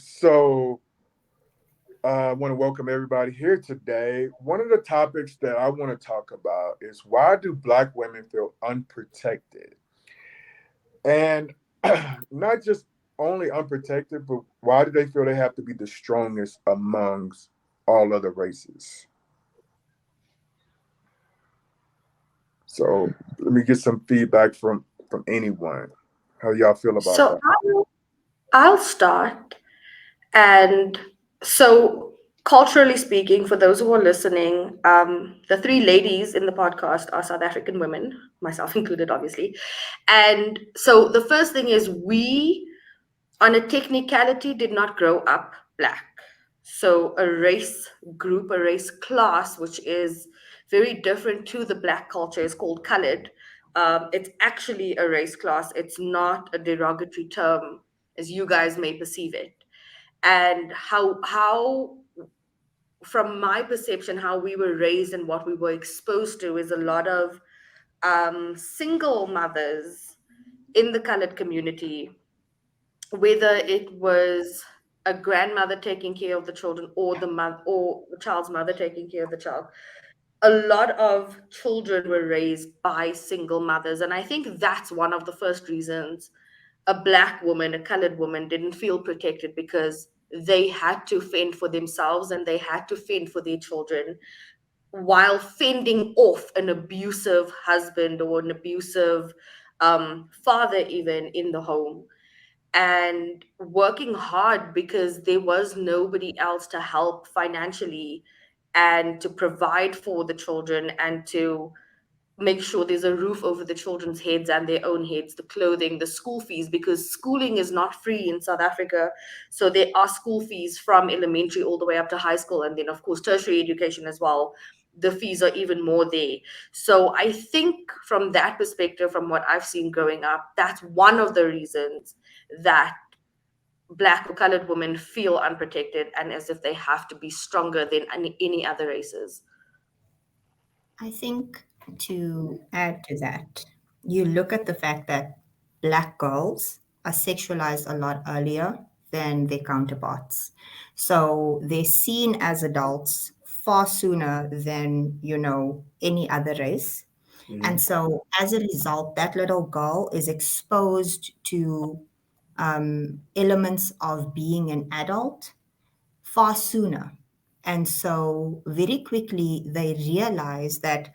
So I want to welcome everybody here today. One of the topics that I want to talk about is why do Black women feel unprotected? And not just only unprotected, but why do they feel they have to be the strongest amongst all other races? So let me get some feedback from anyone. How y'all feel about So that? I'll start. And so, culturally speaking, for those who are listening, the three ladies in the podcast are South African women, myself included, obviously. And so, the first thing is we, on a technicality, did not grow up black. So, a race group, a race class, which is very different to the black culture, is called colored. It's actually a race class, it's not a derogatory term as you guys may perceive it. And how from my perception, how we were raised and what we were exposed to is a lot of single mothers in the colored community, whether it was a grandmother taking care of the children or the mother or the child's mother taking care of the child. A lot of children were raised by single mothers, and I think that's one of the first reasons a black woman, a colored woman, didn't feel protected, because they had to fend for themselves and they had to fend for their children while fending off an abusive husband or an abusive father, even in the home, and working hard because there was nobody else to help financially and to provide for the children and to make sure there's a roof over the children's heads and their own heads, the clothing, the school fees, because schooling is not free in South Africa. So there are school fees from elementary all the way up to high school. And then, of course, tertiary education as well. The fees are even more there. So I think from that perspective, from what I've seen growing up, that's one of the reasons that Black or colored women feel unprotected and as if they have to be stronger than any other races. I think to add to that, you look at the fact that black girls are sexualized a lot earlier than their counterparts. So they're seen as adults far sooner than, any other race. And Mhm. so as a result, that little girl is exposed to elements of being an adult far sooner. And so very quickly they realize that,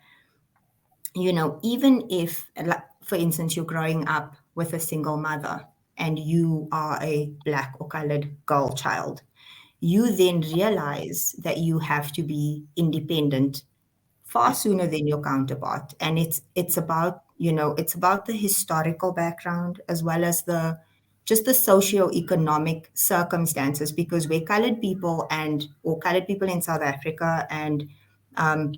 even if, like, for instance, you're growing up with a single mother and you are a black or colored girl child, you then realize that you have to be independent far sooner than your counterpart. And it's about, it's about the historical background as well as the just the socio-economic circumstances, because where colored people and or colored people in South Africa and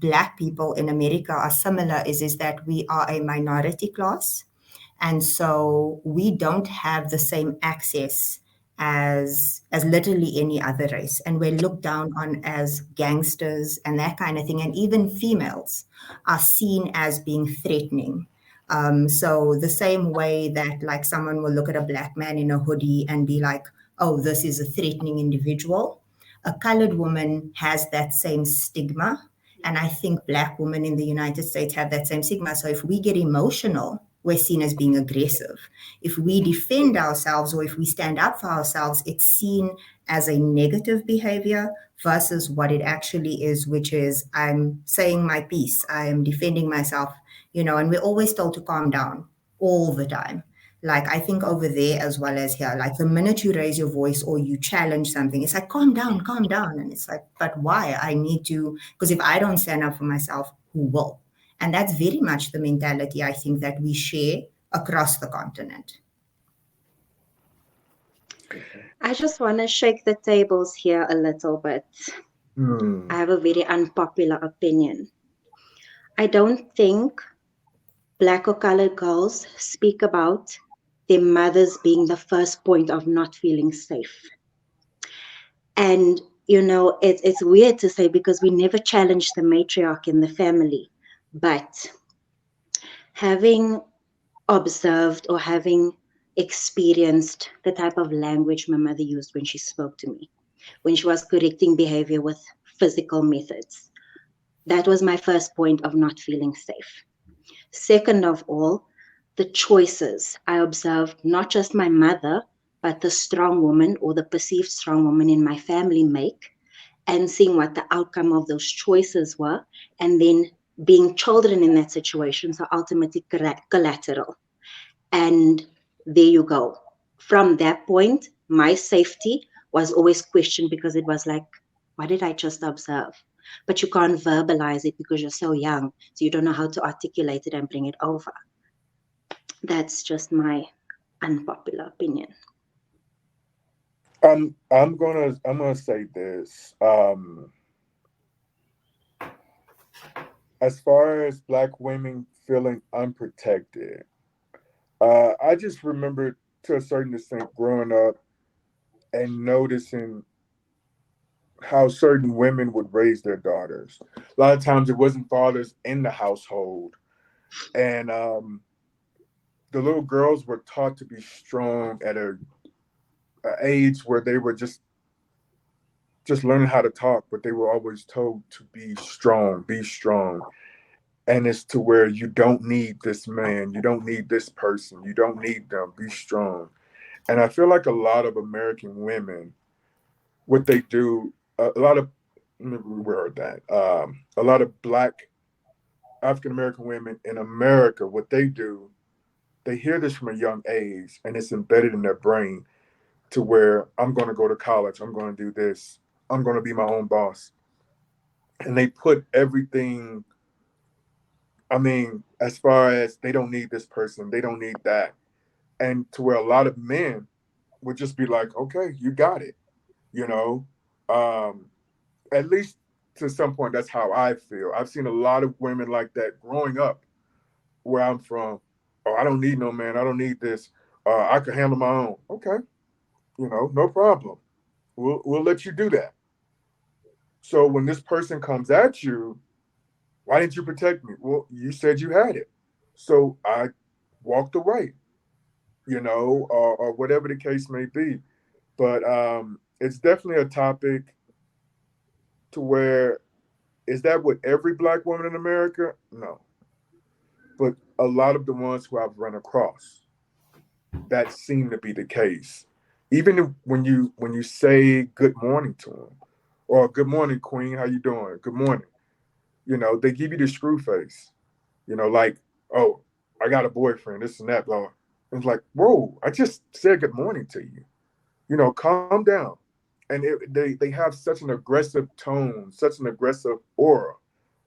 black people in America are similar is that we are a minority class, and so we don't have the same access as literally any other race, and we're looked down on as gangsters and that kind of thing, and even females are seen as being threatening. So the same way that, like, someone will look at a black man in a hoodie and be like, oh, this is a threatening individual, a colored woman has that same stigma. And I think black women in the United States have that same stigma. So if we get emotional, we're seen as being aggressive. If we defend ourselves or if we stand up for ourselves, it's seen as a negative behavior versus what it actually is, which is I'm saying my piece, I am defending myself, and we're always told to calm down all the time. Like, I think over there as well as here, like the minute you raise your voice or you challenge something, it's like, calm down, calm down. And it's like, but why? I need to, because if I don't stand up for myself, who will? And that's very much the mentality I think that we share across the continent. I just want to shake the tables here a little bit. I Hmm. have a very unpopular opinion. I don't think black or colored girls speak about their mothers being the first point of not feeling safe. And, it's weird to say because we never challenged the matriarch in the family. But having observed or having experienced the type of language my mother used when she spoke to me, when she was correcting behavior with physical methods. That was my first point of not feeling safe. Second of all, the choices I observed not just my mother, but the strong woman or the perceived strong woman in my family make, and seeing what the outcome of those choices were, and then being children in that situation, so ultimately collateral. And there you go. From that point, my safety was always questioned because it was like, what did I just observe? But you can't verbalize it because you're so young, so you don't know how to articulate it and bring it over. That's just my unpopular opinion. I'm gonna say this. As far as black women feeling unprotected, I just remember to a certain extent growing up and noticing how certain women would raise their daughters. A lot of times it wasn't fathers in the household, and the little girls were taught to be strong at a age where they were just learning how to talk, but they were always told to be strong. And it's to where you don't need this man, you don't need this person, you don't need them, be strong. And I feel like a lot of American women, what they do, a lot of, let me reword that, a lot of black African American women in America, what they do, they hear this from a young age and it's embedded in their brain to where I'm going to go to college, I'm going to do this, I'm going to be my own boss. And they put everything, I mean, as far as they don't need this person, they don't need that. And to where a lot of men would just be like, okay, you got it, you know? Um, at least to some point, that's how I feel. I've seen a lot of women like that growing up where I'm from. Oh, I don't need no man. I don't need this. I can handle my own. Okay, no problem. We'll let you do that. So when this person comes at you, why didn't you protect me? Well, you said you had it. So I walked away, or whatever the case may be. But it's definitely a topic to where is that with every black woman in America? No. But a lot of the ones who I've run across, that seem to be the case. Even when you say good morning to them, or good morning, Queen, how you doing? Good morning. They give you the screw face. Like, oh, I got a boyfriend, this and that, blah. And it's like, whoa, I just said good morning to you. Calm down. And they have such an aggressive tone, such an aggressive aura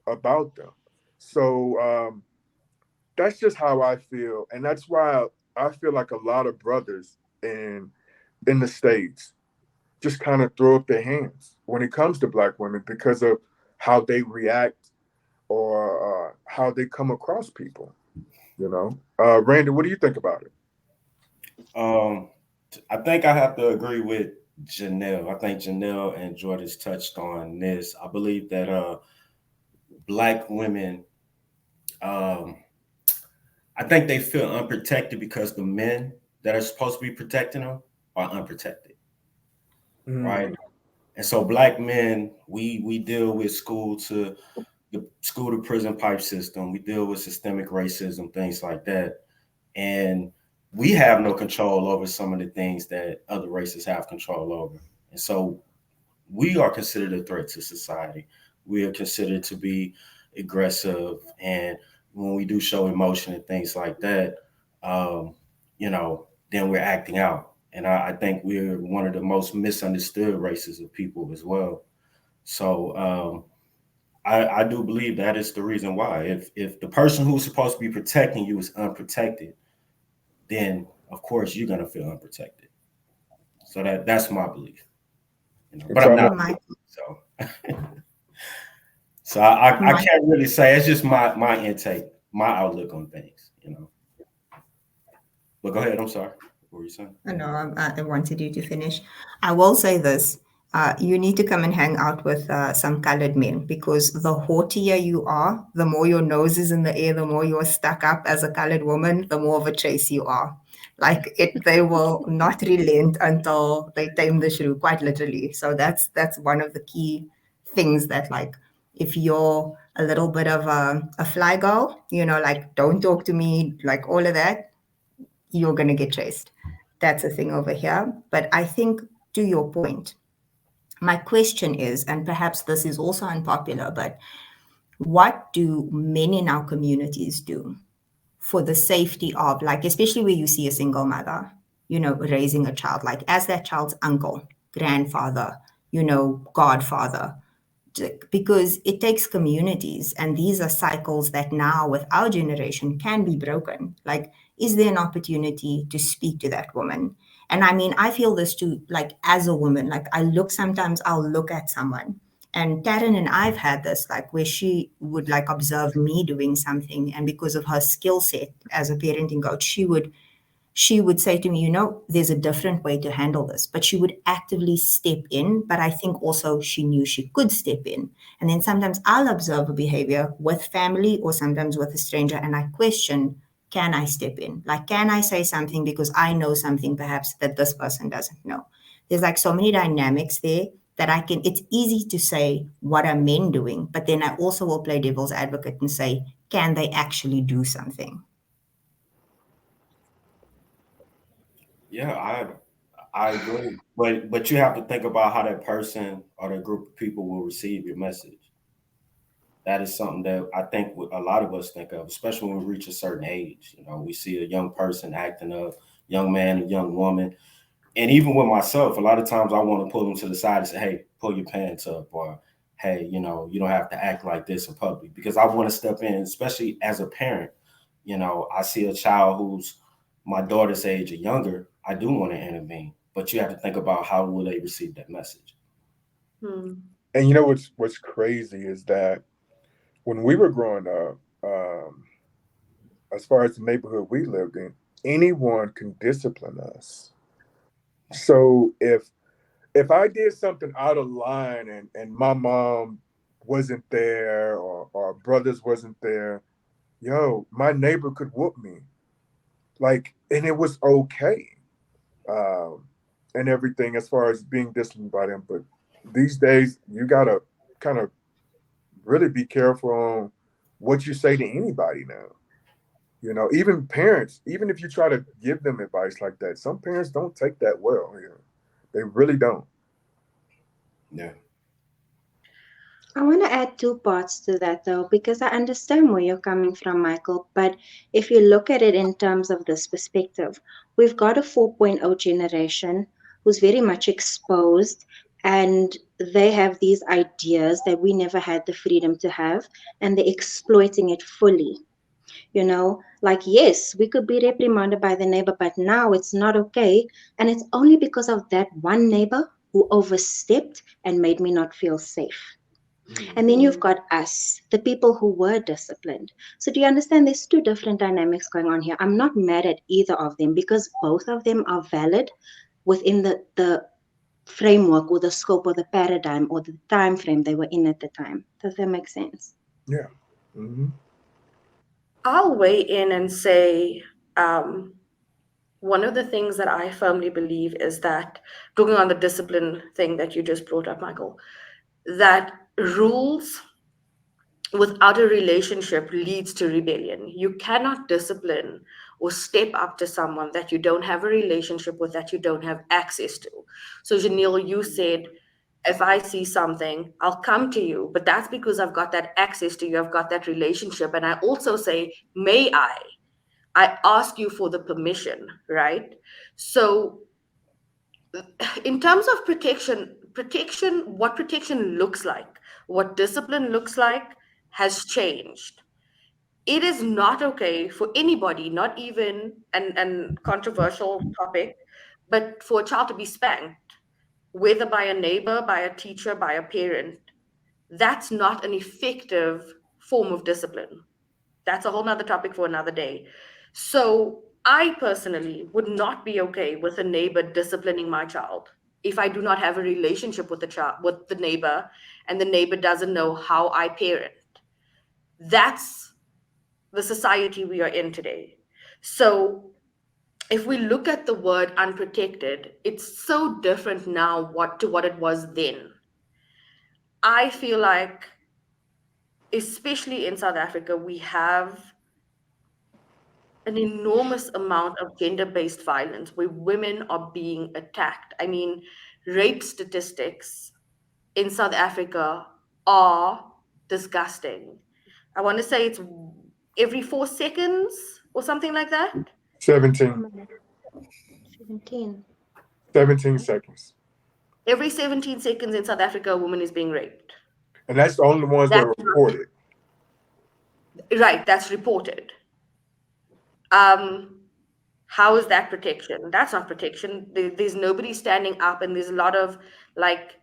about them. So that's just how I feel, and that's why I feel like a lot of brothers in the states just kind of throw up their hands when it comes to black women because of how they react or how they come across people. Randy, what do you think about it? Um, I think I have to agree with Janelle. I think Janelle and Jordan's touched on this. I believe that black women, um, I think they feel unprotected because the men that are supposed to be protecting them are unprotected, right? Mm, And so black men, we deal with the school to prison pipe system. We deal with systemic racism, things like that, and we have no control over some of the things that other races have control over. And so we are considered a threat to society. We are considered to be aggressive, and when we do show emotion and things like that, um, then we're acting out. And I think we're one of the most misunderstood races of people as well. So I do believe that is the reason why. If the person who's supposed to be protecting you is unprotected, then of course you're gonna feel unprotected. So that's my belief. But I'm not exactly. My so. So I my can't really say. It's just my intake, my outlook on things. But go ahead. I'm sorry. What were you saying? no, I wanted you to finish. I will say this. You need to come and hang out with some colored men because the haughtier you are, the more your nose is in the air, the more you're stuck up as a colored woman, the more of a chase you are. Like they will not relent until they tame the shrew, quite literally. So that's one of the key things that, like, if you're a little bit of a fly girl, like, don't talk to me, like all of that, you're gonna get chased. That's a thing over here. But I think, to your point, my question is, and perhaps this is also unpopular, but what do men in our communities do for the safety of, like, especially where you see a single mother, raising a child, like, as that child's uncle, grandfather, godfather, because it takes communities, and these are cycles that now with our generation can be broken. Like, is there an opportunity to speak to that woman? And I mean, I feel this too, like, as a woman, like, sometimes I'll look at someone, and Taryn and I've had this, like, where she would, like, observe me doing something, and because of her skill set as a parenting coach, she would say to me, there's a different way to handle this. But she would actively step in. But I think also she knew she could step in. And then sometimes I'll observe a behavior with family or sometimes with a stranger, and I question, can I step in? Like, can I say something because I know something perhaps that this person doesn't know? There's, like, so many dynamics there that it's easy to say, what are men doing? But then I also will play devil's advocate and say, can they actually do something? Yeah, I agree. But you have to think about how that person or that group of people will receive your message. That is something that I think a lot of us think of, especially when we reach a certain age. We see a young person acting up, young man, a young woman, and even with myself, a lot of times I want to pull them to the side and say, "Hey, pull your pants up," or "Hey, you don't have to act like this in public," because I want to step in, especially as a parent. I see a child who's my daughter's age or younger. I do want to intervene, but you have to think about how will they receive that message. Hmm. And you know what's crazy is that when we were growing up, as far as the neighborhood we lived in, anyone can discipline us. So if I did something out of line and my mom wasn't there or brothers wasn't there, yo, my neighbor could whoop me. Like, and it was okay. Um, and everything as far as being disciplined by them. But these days you gotta kind of really be careful on what you say to anybody now. Even parents, even if you try to give them advice like that, some parents don't take that well. They really don't. Yeah. I want to add two parts to that though, because I understand where you're coming from, Michael. But if you look at it in terms of this perspective, we've got a 4.0 generation who's very much exposed, and they have these ideas that we never had the freedom to have, and they're exploiting it fully. Like, yes, we could be reprimanded by the neighbor, but now it's not okay. And it's only because of that one neighbor who overstepped and made me not feel safe. And then you've Hmm. got us, the people who were disciplined. So do you understand? There's two different dynamics going on here. I'm not mad at either of them because both of them are valid within the framework or the scope or the paradigm or the time frame they were in at the time. Does that make sense? Yeah. Hmm. I'll weigh in and say, um, one of the things that I firmly believe is that, talking on the discipline thing that you just brought up, Michael, that rules without a relationship leads to rebellion. You cannot discipline or step up to someone that you don't have a relationship with, that you don't have access to. So, Janelle, you said, if I see something, I'll come to you, but that's because I've got that access to you, I've got that relationship. And I also say, may I? I ask you for the permission, right? So, in terms of what protection looks like, what discipline looks like, has changed. It is not okay for anybody, not even an controversial topic, but for a child to be spanked, whether by a neighbor, by a teacher, by a parent. That's not an effective form of discipline. That's a whole nother topic for another day. So I personally would not be okay with a neighbor disciplining my child if I do not have a relationship with the child, with the neighbor, and the neighbor doesn't know how I parent. That's the society we are in today. So if we look at the word unprotected, it's so different now what it was then. I feel like, especially in South Africa, we have an enormous amount of gender-based violence where women are being attacked. I mean, rape statistics in South Africa are disgusting. I want to say it's every 4 seconds or something like that. 17, 17. 17 seconds. Every 17 seconds in South Africa, a woman is being raped. And that's the only ones that That's are reported. right, that's reported. Um, how is that protection? That's not protection. There's nobody standing up, and there's a lot of like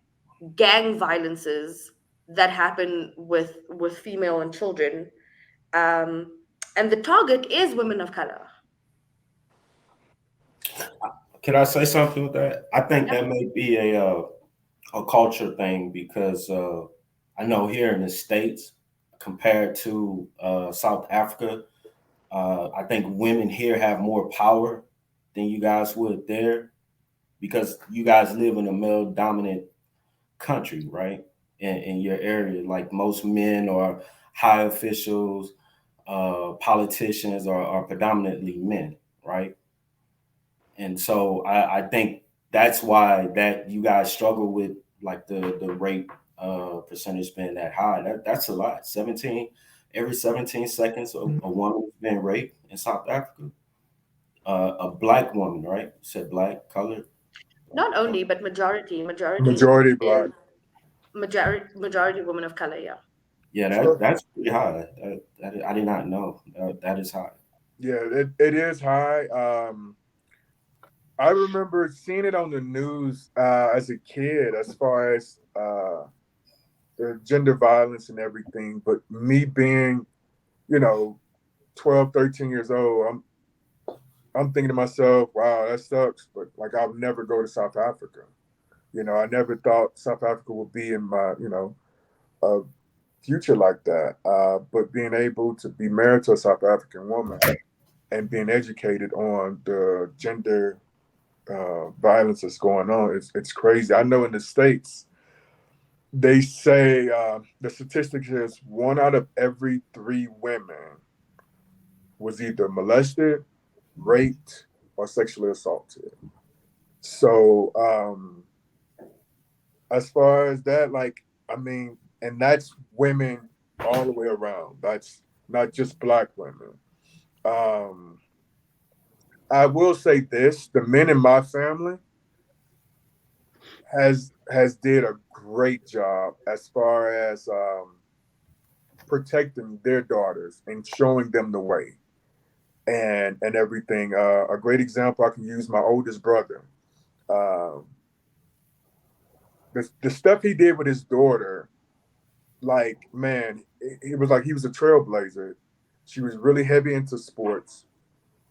gang violences that happen with female and children. Um, and the target is women of color. Can I say something with that? I think Yeah. that may be a culture thing because I know here in the States, compared to South Africa, I think women here have more power than you guys would there because you guys live in a male dominant country, right? In your area, like most men or high officials, politicians are predominantly men, right? And so I think that's why that you guys struggle with like the rape percentage being that high. That's a lot. 17 every 17 seconds a woman is being raped in South Africa. A black woman, right? You said black, colored. Not only, but majority Majority black. is majority women of color. Yeah. Yeah, So that's pretty high. I did not know that is high. yeah, it is high. I remember seeing it on the news as a kid, as far as the gender violence and everything. But me being, you know, 12, 13 years old, I'm thinking to myself, wow, that sucks. But like, I'll never go to South Africa. I never thought South Africa would be in my, a future like that. But being able to be married to a South African woman and being educated on the gender violence that's going on, it's crazy. I know in the States, they say the statistics is one out of every three women was either molested, raped, or sexually assaulted. So, as far as that, like, I mean, and that's women all the way around. That's not just black women. Um, I will say this: the men in my family has did a great job as far as protecting their daughters and showing them the way and everything. A great example I can use: my oldest brother. Um, the stuff he did with his daughter, like, man, it was like he was a trailblazer. She was really heavy into sports,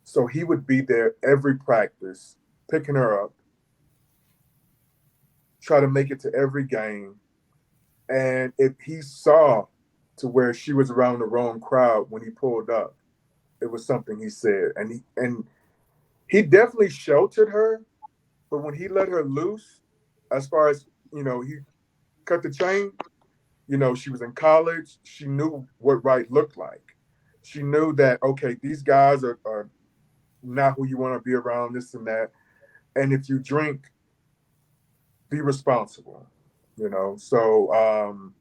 so he would be there every practice, picking her up, try to make it to every game. And if he saw to where she was around the wrong crowd when he pulled up, it was something he said, and he definitely sheltered her. But when he let her loose, as far as he cut the chain. She was in college. She knew what right looked like. She knew that, okay, these guys are not who you want to be around, this and that. And if you drink, be responsible. So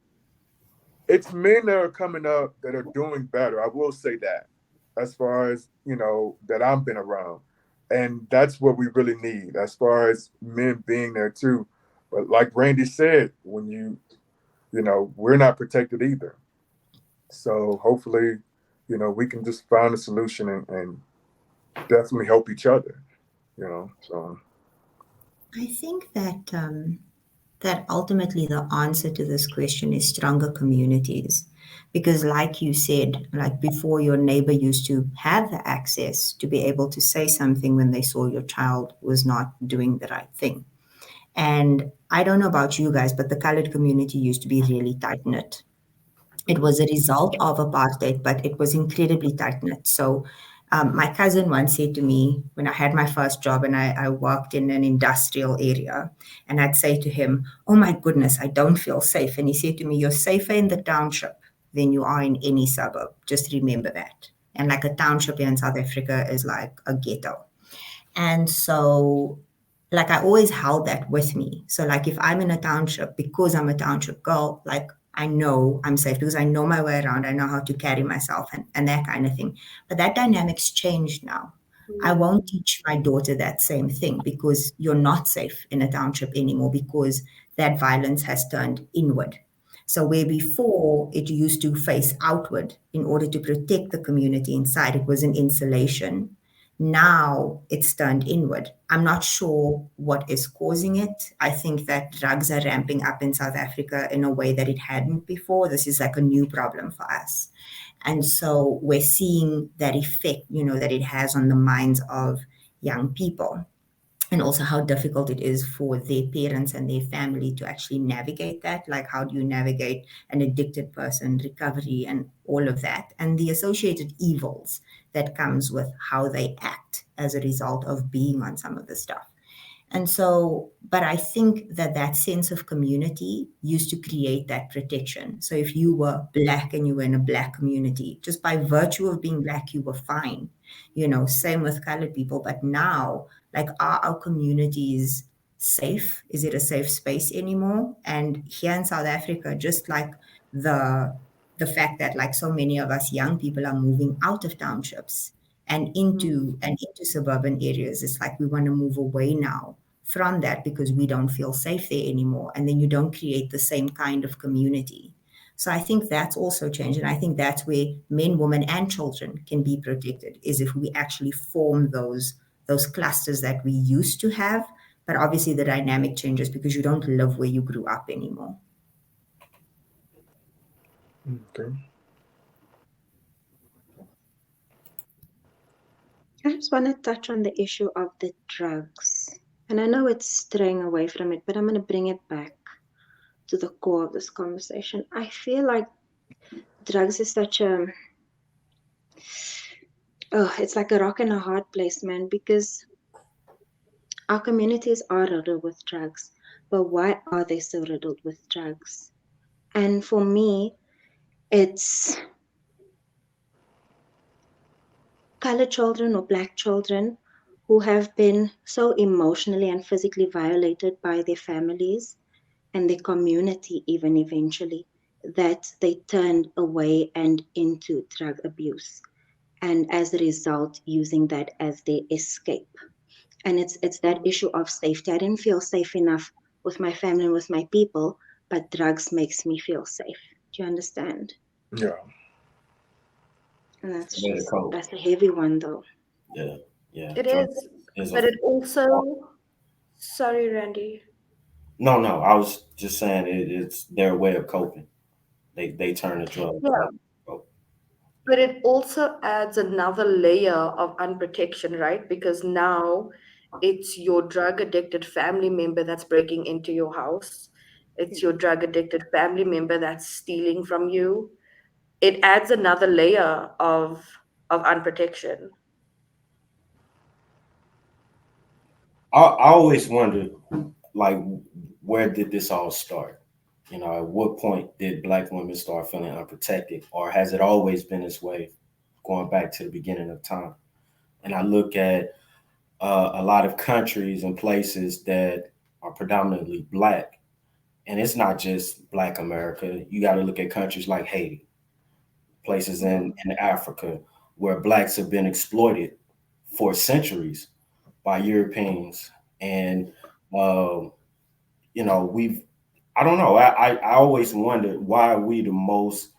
it's men that are coming up that are doing better. I will say that, as far as that I've been around, and that's what we really need, as far as men being there too. But like Randy said, when we're not protected either. So hopefully, we can just find a solution and definitely help each other. So I think that that ultimately the answer to this question is stronger communities. Because, like you said, like before, your neighbor used to have the access to be able to say something when they saw your child was not doing the right thing. And I don't know about you guys, but the colored community used to be really tight knit. It was a result of apartheid, but it was incredibly tight knit. So My cousin once said to me when I had my first job and I worked in an industrial area, and I'd say to him, "Oh my goodness, I don't feel safe." And he said to me, "You're safer in the township than you are in any suburb. Just remember that." And like a township here in South Africa is like a ghetto. And so, like, I always held that with me. So, like, if I'm in a township, because I'm a township girl, like, I know I'm safe because I know my way around, I know how to carry myself and that kind of thing. But that dynamic's changed now. I won't teach my daughter that same thing because you're not safe in a township anymore because that violence has turned inward. So, where before it used to face outward in order to protect the community inside, it was an insulation. Now it's turned inward. I'm not sure what is causing it. I think that drugs are ramping up in South Africa in a way that it hadn't before. This is like a new problem for us. And so we're seeing that effect, that it has on the minds of young people, and also how difficult it is for their parents and their family to actually navigate that. Like, how do you navigate an addicted person, recovery, and all of that, and the associated evils that comes with how they act as a result of being on some of the stuff. And so, but I think that that sense of community used to create that protection. So if you were black and you were in a black community, just by virtue of being black, you were fine. Same with colored people. But now, like, are our communities safe? Is it a safe space anymore? And here in South Africa, just like the the fact that like so many of us young people are moving out of townships and into suburban areas, it's like we want to move away now from that because we don't feel safe there anymore. And then you don't create the same kind of community. So I think that's also changed. And I think that's where men, women, and children can be protected, is if we actually form those clusters that we used to have. But obviously the dynamic changes because you don't live where you grew up anymore. Okay. I just want to touch on the issue of the drugs. And I know it's straying away from it, but I'm going to bring it back to the core of this conversation. I feel like drugs is such a, oh, it's like a rock and a hard place, man, because our communities are riddled with drugs. But why are they so riddled with drugs? And for me, it's colored children or black children who have been so emotionally and physically violated by their families and their community, even eventually, that they turned away and into drug abuse. And as a result, using that as their escape. And it's that issue of safety. I didn't feel safe enough with my family and with my people, but drugs makes me feel safe. Do you understand? Yeah. And It's a way to cope. that's a heavy one though. Yeah, yeah. It Drug is, is a but it also, sorry, Randy. no, no. I was just saying it's their way of coping. They turn to drugs. Yeah, Oh, but it also adds another layer of unprotection, right? Because now it's your drug addicted family member that's breaking into your house. It's your drug addicted family member that's stealing from you. It adds another layer of unprotection. I always wondered, like, where did this all start? At what point did black women start feeling unprotected, or has it always been this way, going back to the beginning of time? And I look at a lot of countries and places that are predominantly black, and it's not just black America. You got to look at countries like Haiti, places in Africa where blacks have been exploited for centuries by Europeans. And, um, we've, I don't know, I always wondered, why are we the most,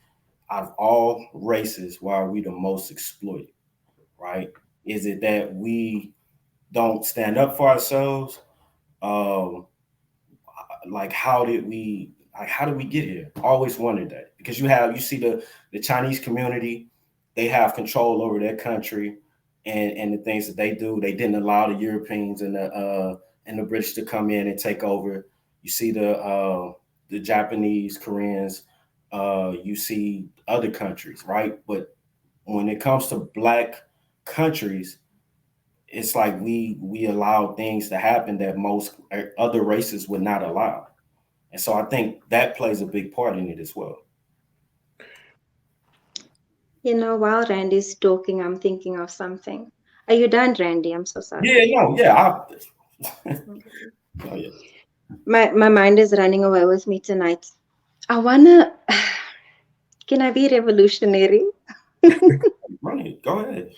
out of all races, why are we the most exploited, right? Is it that we don't stand up for ourselves? Um, like how did we get here? I always wondered that, because you see the Chinese community, they have control over their country and the things that they do. They didn't allow the Europeans and the British to come in and take over. You see the Japanese, Koreans, you see other countries, right? But when it comes to black countries, it's like we allow things to happen that most other races would not allow. And so I think that plays a big part in it as well. You know, while Randy's talking, I'm thinking of something. Are you done, Randy? I'm so sorry. Yeah, no, yeah, oh, yeah. My mind is running away with me tonight. I wanna. Can I be revolutionary? Run it, go ahead.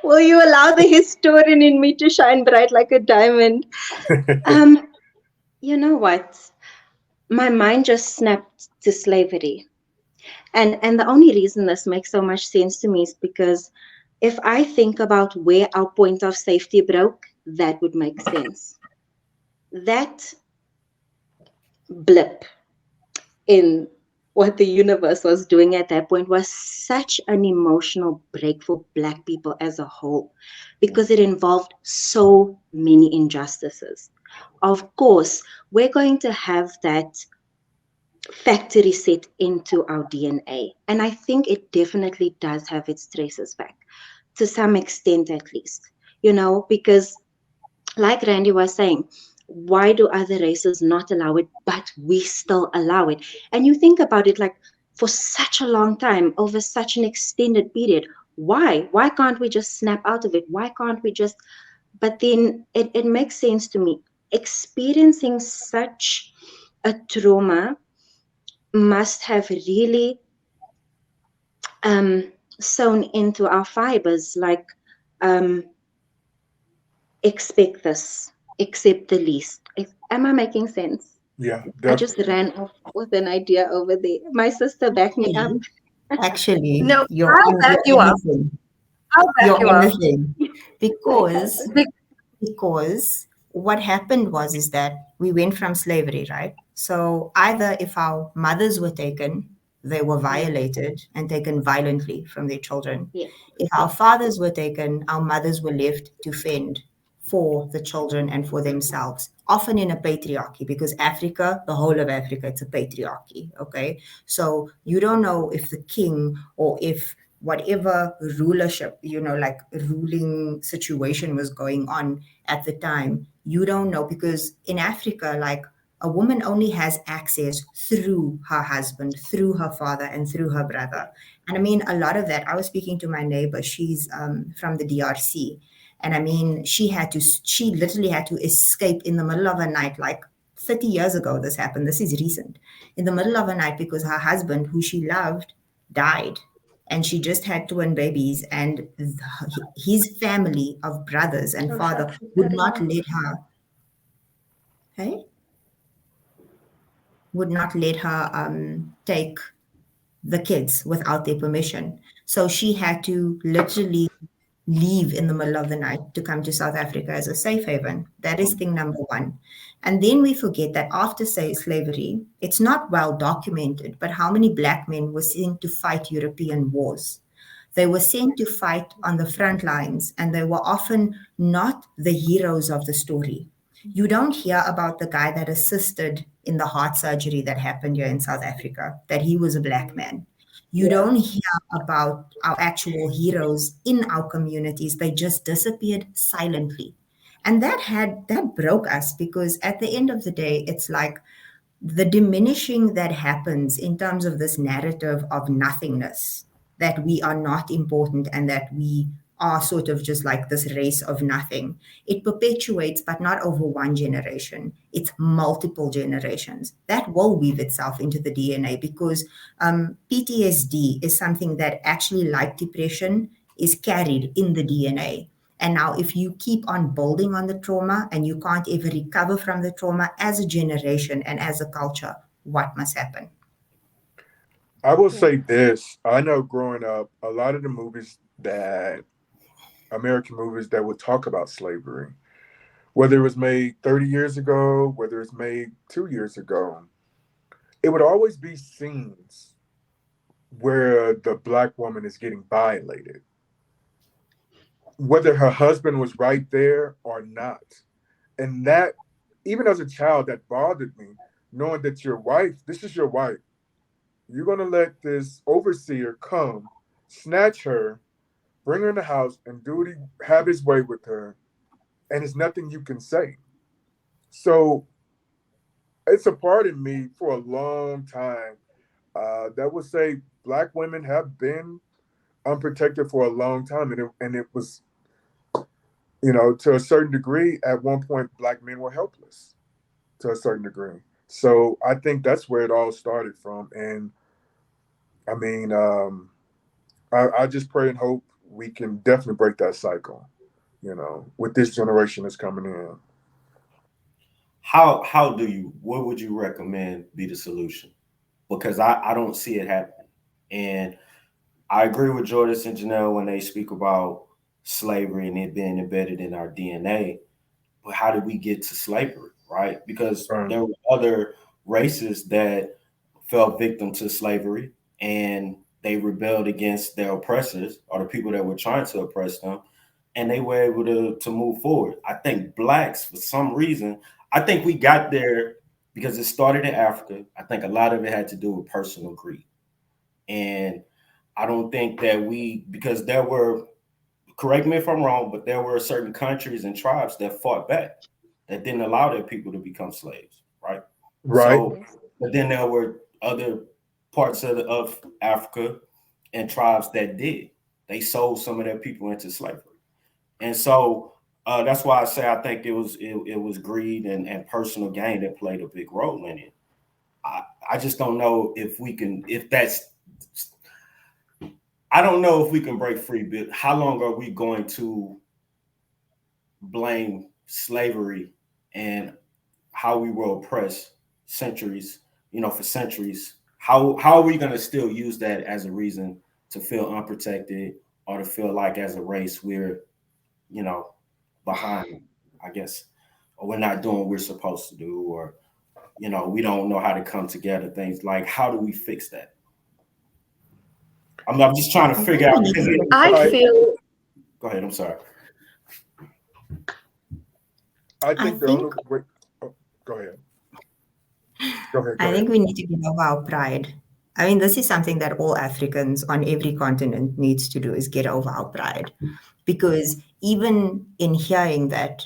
Will you allow the historian in me to shine bright like a diamond? Um, you know what? My mind just snapped to slavery. And the only reason this makes so much sense to me is because if I think about where our point of safety broke, that would make sense. That blip in what the universe was doing at that point was such an emotional break for Black people as a whole because it involved so many injustices. Of course, we're going to have that factory set into our DNA. And I think it definitely does have its traces back to some extent, at least, because like Randy was saying, why do other races not allow it, but we still allow it? And you think about it like for such a long time, over such an extended period, why? Why can't we just snap out of it? Why can't we just? But then it makes sense to me. Experiencing such a trauma must have really um, sewn into our fibers, like, um, expect this, accept the least. Am I making sense? Yeah, I just definitely. ran off with an idea over there. My sister backed me up. Actually, actually, No, I'll back you're you up. anything. I'll back You're you up. anything. Because Be- because what happened was is that we went from slavery, right? So either if our mothers were taken, they were Yes, violated and taken violently from their children. yes, If our yes. fathers were taken, our mothers were left to fend for the children and for themselves, often in a patriarchy, because Africa, the whole of Africa, it's a patriarchy. Okay. So you don't know if the king or if whatever rulership, like ruling situation was going on at the time, you don't know, because in Africa, like, a woman only has access through her husband, through her father, and through her brother. And I mean, a lot of that. I was speaking to my neighbor. She's from the DRC, and I mean, she literally had to escape in the middle of a night, like 30 years ago. This happened. This is recent, in the middle of a night, because her husband, who she loved, died, and she just had twin babies, and his family of brothers and Oh, father shucks, I'm would cutting not off. let her, hey, would not let her take the kids without their permission. So she had to literally leave in the middle of the night to come to South Africa as a safe haven. That is thing number one. And then we forget that after, say, slavery, it's not well documented, but how many black men were sent to fight European wars? They were sent to fight on the front lines, and they were often not the heroes of the story. You don't hear about the guy that assisted in the heart surgery that happened here in South Africa, that he was a black man. You Yeah. don't hear about our actual heroes in our communities. They just disappeared silently. And that broke us, because at the end of the day, it's like the diminishing that happens in terms of this narrative of nothingness, that we are not important and that we are sort of just like this race of nothing. It perpetuates, but not over one generation. It's multiple generations. That will weave itself into the DNA, because PTSD is something that actually, like depression, is carried in the DNA. And now, if you keep on building on the trauma and you can't ever recover from the trauma as a generation and as a culture, what must happen? I will Yeah. say this. I know growing up, a lot of the movies that American movies that would talk about slavery, whether it was made 30 years ago, whether it's made 2 years ago, it would always be scenes where the black woman is getting violated, whether her husband was right there or not. And that, even as a child, that bothered me, knowing that your wife, this is your wife, you're going to let this overseer come, snatch her bring her in the house and do what he have his way with her, and it's nothing you can say. So it's a part of me for a long time that would say black women have been unprotected for a long time, and it was, to a certain degree. At one point, black men were helpless to a certain degree. So I think that's where it all started from, and I mean, I just pray and hope we can definitely break that cycle. With this generation that's coming in. How do you, what would you recommend be the solution? Because I don't see it happening. And I agree with Jordan and Janelle when they speak about slavery and it being embedded in our DNA. But how did we get to slavery, right? Because Right. there were other races that fell victim to slavery and they rebelled against their oppressors or the people that were trying to oppress them, and they were able to move forward. I think blacks, for some reason, I think we got there because it started in Africa. I think a lot of it had to do with personal greed. And I don't think that because there were, correct me if I'm wrong, but there were certain countries and tribes that fought back, that didn't allow their people to become slaves, right? Right. So, but then there were other parts of Africa and tribes that did. They sold some of their people into slavery, and so that's why I say I think it was greed and personal gain that played a big role in it. I just don't know if we can, if that's, I don't know if we can break free, but how long are we going to blame slavery and how we were oppressed centuries, for centuries? How are we going to still use that as a reason to feel unprotected or to feel like as a race we're, you know, behind, I guess, or we're not doing what we're supposed to do, or we don't know how to come together. Things like, how do we fix that? I'm just trying to I figure think out we need because to get I I feel go ahead. I'm sorry. I I think the only think way. Oh, go ahead. Go ahead. Go I ahead. think we need to get over our pride. I mean, this is something that all Africans on every continent needs to do is get over our pride. Because even in hearing that,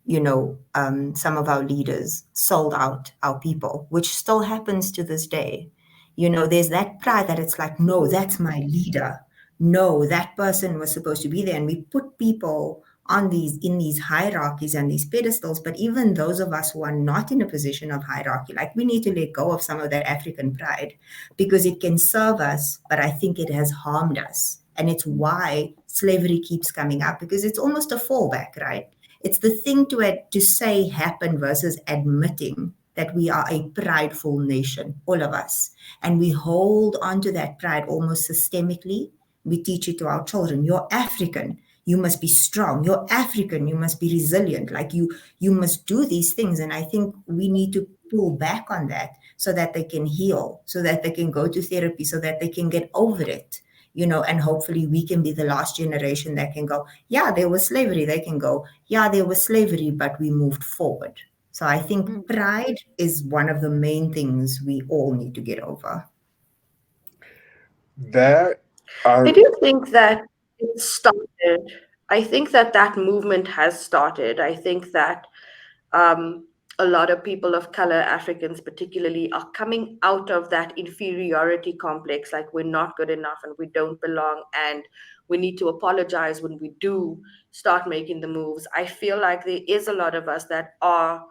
some of our leaders sold out our people, which still happens to this day. There's that pride that it's like, no, that's my leader. No, that person was supposed to be there. And we put people on in these hierarchies and these pedestals. But even those of us who are not in a position of hierarchy, like we need to let go of some of that African pride because it can serve us, but I think it has harmed us. And it's why slavery keeps coming up because it's almost a fallback, right? It's the thing to say happen versus admitting that we are a prideful nation, all of us. And we hold on to that pride almost systemically. We teach it to our children. You're African. You must be strong. You're African. You must be resilient. Like you must do these things. And I think we need to pull back on that so that they can heal, so that they can go to therapy, so that they can get over it. And hopefully we can be the last generation that can go, yeah, there was slavery. They can go, yeah, there was slavery, but we moved forward. So I think pride is one of the main things we all need to get over. That I I do think that it started. I think that that movement has started. I think that um, a lot of people of color, Africans particularly, are coming out of that inferiority complex, like we're not good enough and we don't belong, and we need to apologize when we do start making the moves. I feel like there is a lot of us that are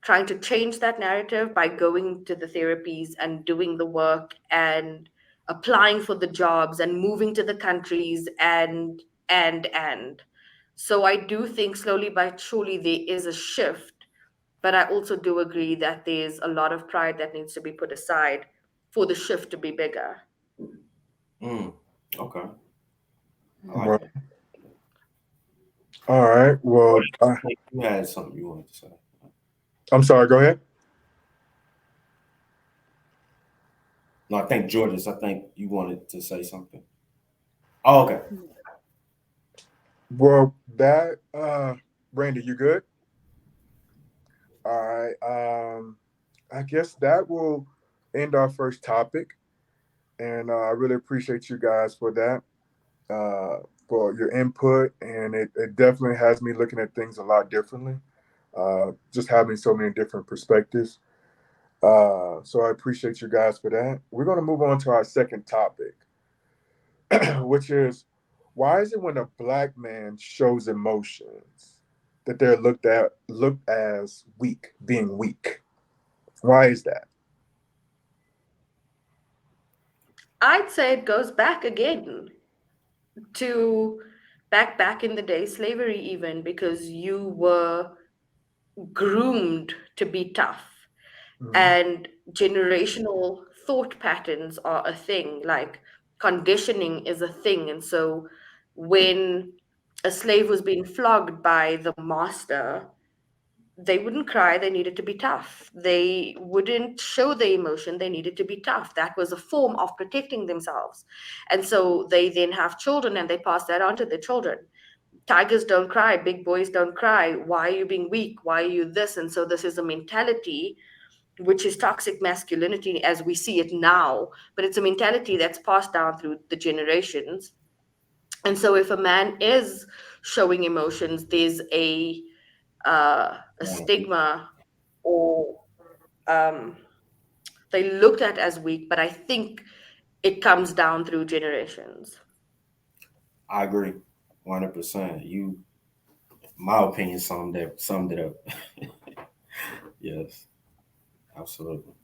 trying to change that narrative by going to the therapies and doing the work and applying for the jobs and moving to the countries and so I do think slowly but surely there is a shift, but I also do agree that there's a lot of pride that needs to be put aside for the shift to be bigger. Mm, okay, I like well, that. all right. Well, Jordan, I think you had something you wanted to say. I'm sorry. Go ahead. No, I think Jordan, I think you wanted to say something. Oh, okay. Well, that Randy, you good? All right. I guess that will end our first topic, and I really appreciate you guys for that. for your input, and it definitely has me looking at things a lot differently. Just having so many different perspectives. So I appreciate you guys for that. We're going to move on to our second topic, which is why is it when a black man shows emotions that they're looked as weak, being weak? Why is that? I'd say it goes back again to back in the day, slavery even, because you were groomed to be tough. Mhm. And generational thought patterns are a thing, like conditioning is a thing. And so when a slave was being flogged by the master, they wouldn't cry, they needed to be tough. They wouldn't show the emotion, they needed to be tough. That was a form of protecting themselves. And so they then have children and they pass that on to their children. Tigers don't cry, big boys don't cry. Why are you being weak? Why are you this? And so this is a mentality which is toxic masculinity as we see it now, but it's a mentality that's passed down through the generations. And so if a man is showing emotions, there's a stigma, or um, they looked at as weak, but I think it comes down through generations. I agree, 100%. My opinion, summed it up. Yes, absolutely.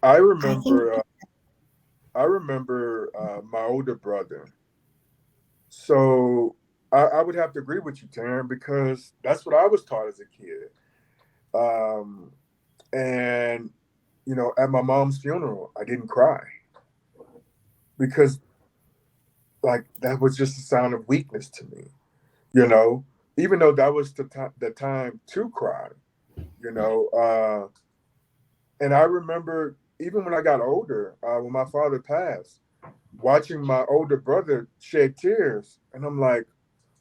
I I think remember, I remember my older brother. So I would have to agree with you, Taryn, because that's what I was taught as a kid. Um, and at my mom's funeral, I didn't cry because like that was just a sign of weakness to me. You know, even though that was the time to cry. You know, and I remember even when I got older, when my father passed, watching my older brother shed tears, and I'm like,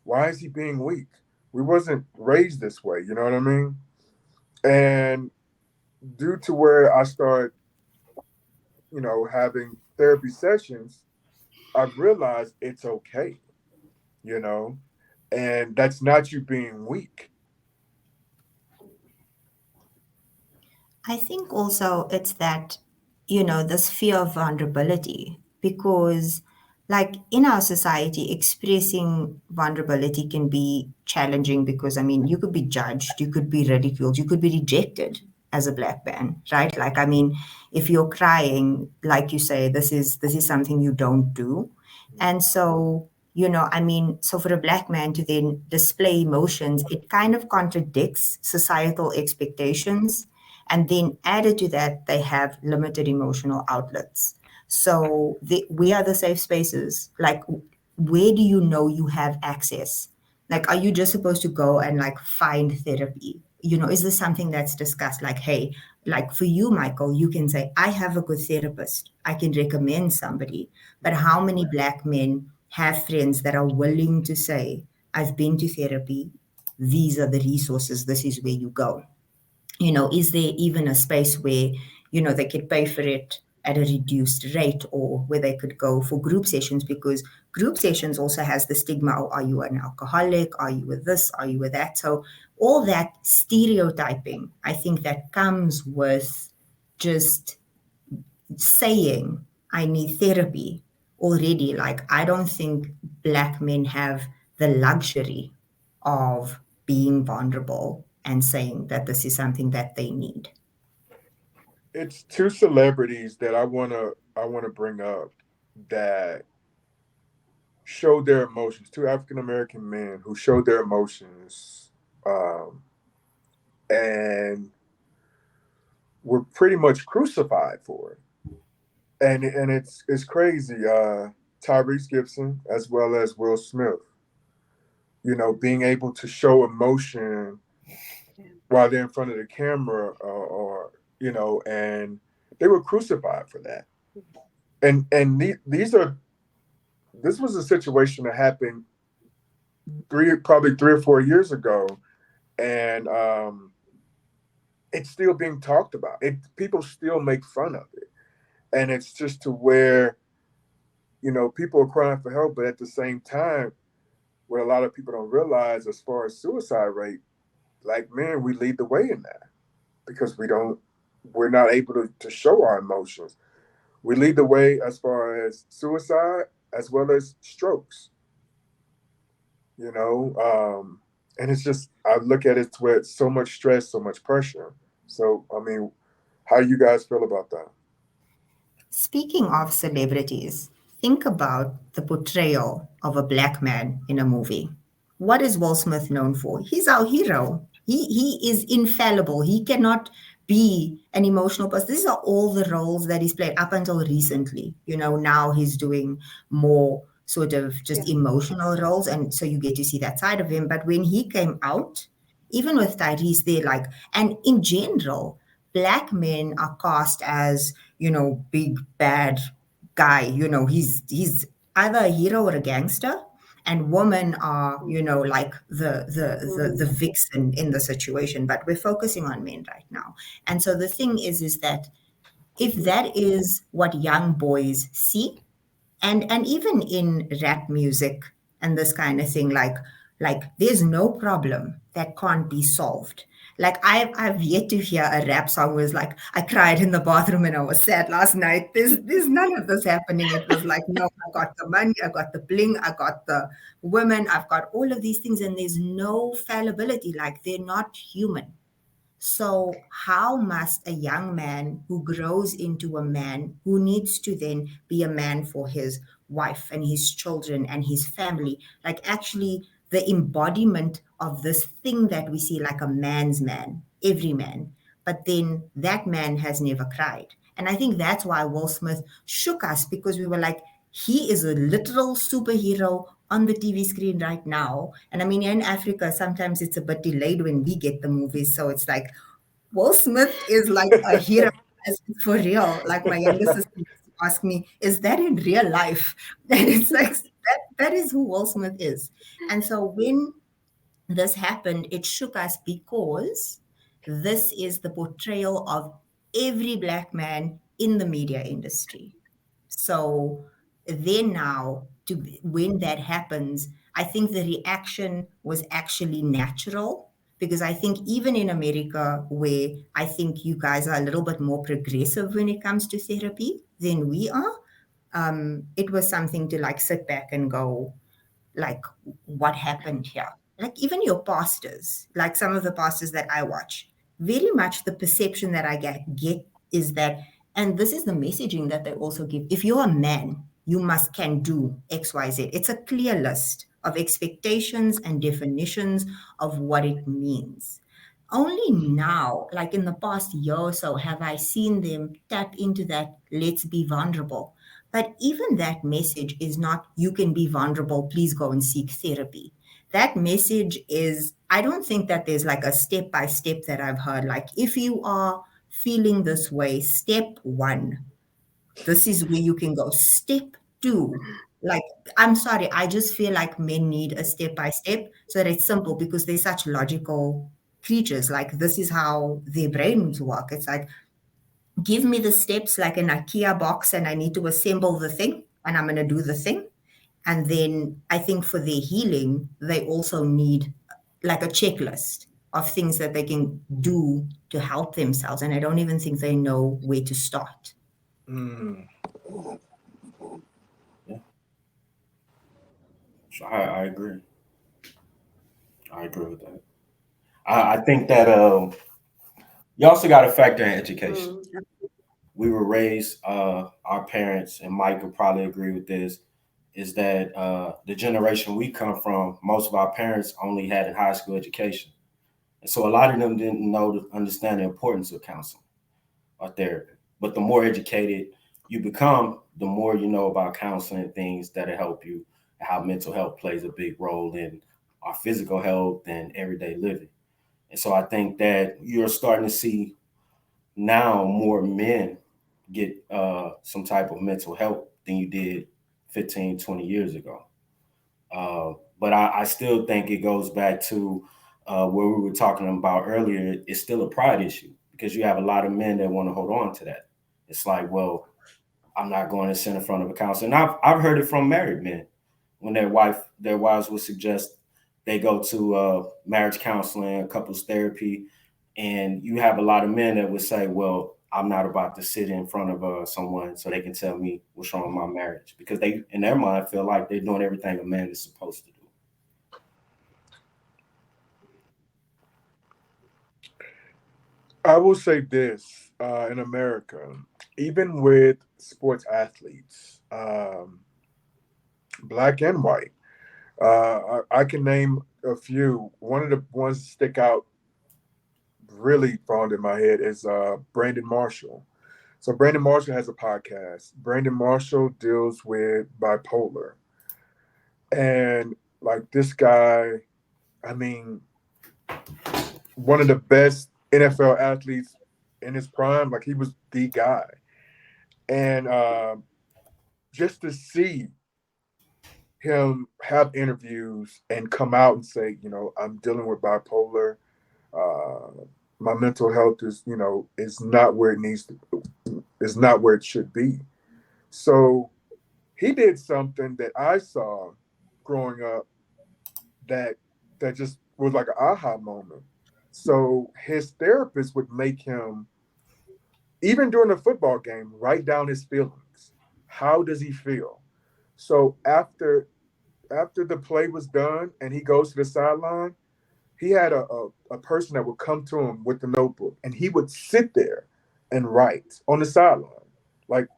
why is he being weak? We wasn't raised this way. You know what I mean? And due to where I started, having therapy sessions, I've realized it's okay, you know, and that's not you being weak. I think also it's that, this fear of vulnerability, because, like, in our society, expressing vulnerability can be challenging because, I mean, you could be judged, you could be ridiculed, you could be rejected as a black man, right? Like, I mean, if you're crying, like you say, this is something you don't do. And so, I mean, so for a black man to then display emotions, it kind of contradicts societal expectations, and then added to that, they have limited emotional outlets. So we are the safe spaces. Like, where do you know you have access? Like, are you just supposed to go and like find therapy? Is this something that's discussed? Like, hey, like for you, Michael, you can say, I have a good therapist. I can recommend somebody. But how many black men have friends that are willing to say, I've been to therapy. These are the resources. This is where you go. Is there even a space where, they could pay for it at a reduced rate, or where they could go for group sessions? Because group sessions also has the stigma, oh, are you an alcoholic? Are you with this? Are you with that? So all that stereotyping, I think that comes with just saying, I need therapy already. Like, I don't think black men have the luxury of being vulnerable and saying that this is something that they need. It's two celebrities that I wanna bring up that showed their emotions. Two African American men who showed their emotions, um, and were pretty much crucified for it. And it's crazy. Tyrese Gibson as well as Will Smith. Being able to show emotion while they're in front of the camera, and they were crucified for that. And these are this was a situation that happened probably 3 or 4 years ago, and it's still being talked about. People still make fun of it, and it's just to where people are crying for help, but at the same time, what a lot of people don't realize as far as suicide rate, like men, we lead the way in that because we're not able to show our emotions. We lead the way as far as suicide as well as strokes, you know. And it's just, I look at it with so much stress, so much pressure. So, I mean, how do you guys feel about that? Speaking of celebrities, think about the portrayal of a black man in a movie. What is Will Smith known for? He's our hero. He is infallible. He cannot be an emotional person. These are all the roles that he's played up until recently. You know, now he's doing more sort of Yeah. just emotional roles. And so you get to see that side of him. But when he came out, even with Tyrese, they're like, and in general, black men are cast as, you know, big bad guy. You know, he's either a hero or a gangster, and women are, you know, like the Mm-hmm. vixen in the situation. But we're focusing on men right now. And so the thing is that if that is what young boys see, and even in rap music and this kind of thing, like there's no problem that can't be solved. Like I've yet to hear a rap song was like, I cried in the bathroom and I was sad last night. There's none of this happening. It was like, no, I got the money, I got the bling, I got the women, I've got all of these things, and there's no fallibility. Like they're not human. So, how must a young man who grows into a man who needs to then be a man for his wife and his children and his family, like actually the embodiment of this thing that we see like a man's man, every man, but then that man has never cried. And I think that's why Will Smith shook us because we were like, he is a literal superhero on the TV screen right now. And I mean, in Africa, sometimes it's a bit delayed when we get the movies. So it's like, Will Smith is like a hero as in for real. Like my younger sister used to ask me, is that in real life? And it's like, that is who Will Smith is. And so when this happened, it shook us because this is the portrayal of every black man in the media industry. So then now, when that happens, I think the reaction was actually natural because I think even in America, where I think you guys are a little bit more progressive when it comes to therapy than we are, it was something to like sit back and go, like, what happened here? Like even your pastors, like some of the pastors that I watch, very much the perception that I get is that, and this is the messaging that they also give. If you're a man, you must can do XYZ. It's a clear list of expectations and definitions of what it means. Only now, like in the past year or so, have I seen them tap into that let's be vulnerable. But even that message is not, you can be vulnerable, please go and seek therapy. That message is, I don't think that there's like a step by step that I've heard. Like, if you are feeling this way, step one, this is where you can go. Step two, like, I'm sorry, I just feel like men need a step by step so that it's simple because they're such logical creatures. Like, this is how their brains work. It's like, give me the steps like an IKEA box and I need to assemble the thing and I'm going to do the thing. And then I think for their healing, they also need like a checklist of things that they can do to help themselves. And I don't even think they know where to start. Mm. Yeah, so I agree. I agree with that. I think that you also got to factor in education. Mm. We were raised, our parents, and Mike would probably agree with this, is that the generation we come from, most of our parents only had a high school education. And so a lot of them didn't know to understand the importance of counseling or therapy. But the more educated you become, the more you know about counseling and things that help you, and how mental health plays a big role in our physical health and everyday living. And so I think that you're starting to see now more men get some type of mental help than you did 15, 20 years ago. But I still think it goes back to where we were talking about earlier. It's still a pride issue because you have a lot of men that want to hold on to that. It's like, well, I'm not going to sit in front of a counselor. And I've heard it from married men. when their wives would suggest they go to marriage counseling, couples therapy, and you have a lot of men that would say, "Well, I'm not about to sit in front of someone so they can tell me what's wrong with my marriage," because they, in their mind, feel like they're doing everything a man is supposed to do. I will say this in America, even with sports athletes, black and white, I can name a few. One of the ones that stick out really fond in my head is Brandon Marshall. So Brandon Marshall has a podcast. Brandon Marshall deals with bipolar, and like this guy, I mean, one of the best NFL athletes in his prime. Like he was the guy, and just to see him have interviews and come out and say, I'm dealing with bipolar. Uh, my mental health is not where it needs to, is not where it should be. So he did something that I saw growing up that just was like an aha moment. So his therapist would make him, even during a football game, write down his feelings. How does he feel? So after the play was done and he goes to the sideline, he had a person that would come to him with the notebook and he would sit there and write on the sideline. Like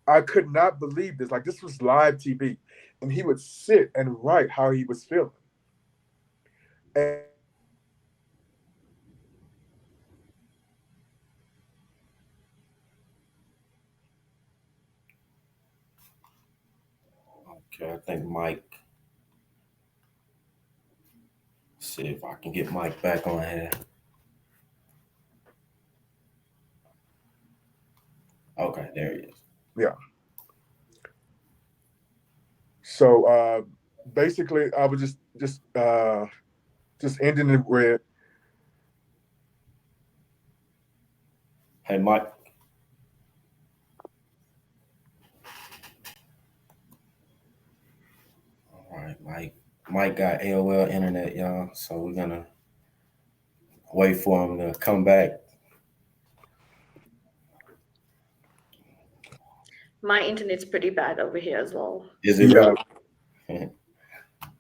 I could not believe this. Like this was live TV. And he would sit and write how he was feeling. And Okay, I think Mike. See if I can get Mike back on here. Okay, there he is. yeah. So basically I was just ending it with Hey, Mike. All right, Mike. Mike got AOL internet, y'all. So we're gonna wait for him to come back. My internet's pretty bad over here as well. Is it yeah. really?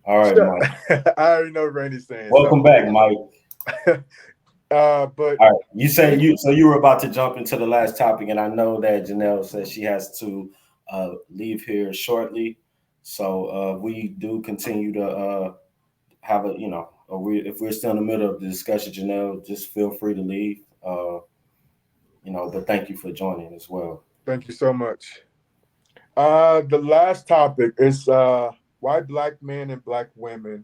All right, Mike. I already know Randy's saying Welcome something. back, Mike. But All right. You saying you so you were about to jump into the last topic, and I know that Janelle says she has to leave here shortly. So we do continue to have a if we're still in the middle of the discussion, Janelle, just feel free to leave. But thank you for joining as well. thank you so much. The last topic is why black men and black women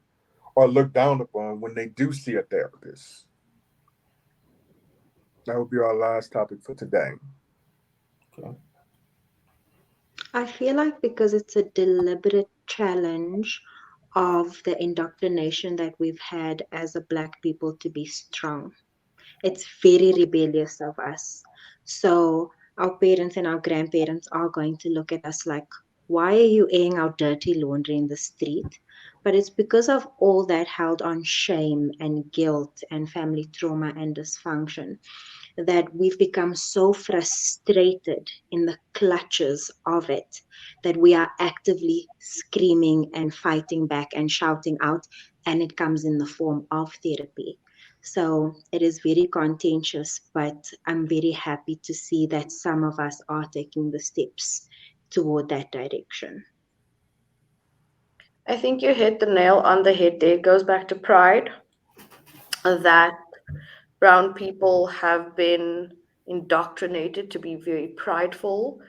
are looked down upon when they do see a therapist. That will be our last topic for today. Okay. I feel like because it's a deliberate challenge of the indoctrination that we've had as a black people to be strong. It's very rebellious of us. So our parents and our grandparents are going to look at us like, why are you airing out dirty laundry in the street? But it's because of all that held on shame and guilt and family trauma and dysfunction that we've become so frustrated in the clutches of it that we are actively screaming and fighting back and shouting out, and it comes in the form of therapy. So it is very contentious, but I'm very happy to see that some of us are taking the steps toward that direction. I think you hit the nail on the head there. It goes back to pride that brown people have been indoctrinated to be very prideful.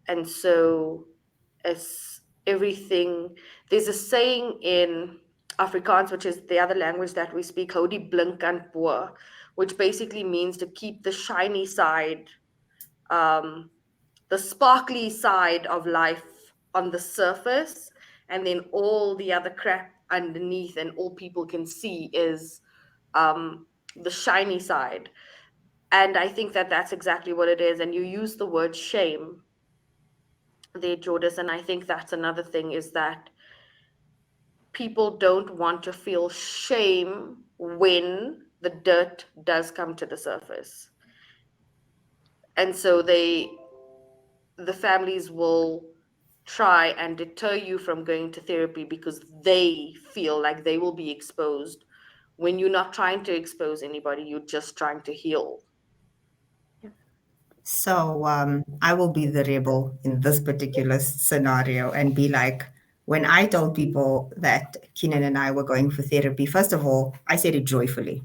And so, as everything, there's a saying in Afrikaans, which is the other language that we speak, hou die blinkant bo, which basically means to keep the shiny side, um, the sparkly side of life on the surface, and then all the other crap underneath, and all people can see is the shiny side. And I think that that's exactly what it is. And you use the word shame there, Jordis, and I think that's another thing is that people don't want to feel shame when the dirt does come to the surface. And so the families will try and deter you from going to therapy because they feel like they will be exposed when you're not trying to expose anybody, you're just trying to heal. So I will be the rebel in this particular scenario and be like, when I told people that Keenan and I were going for therapy, first of all, I said it joyfully.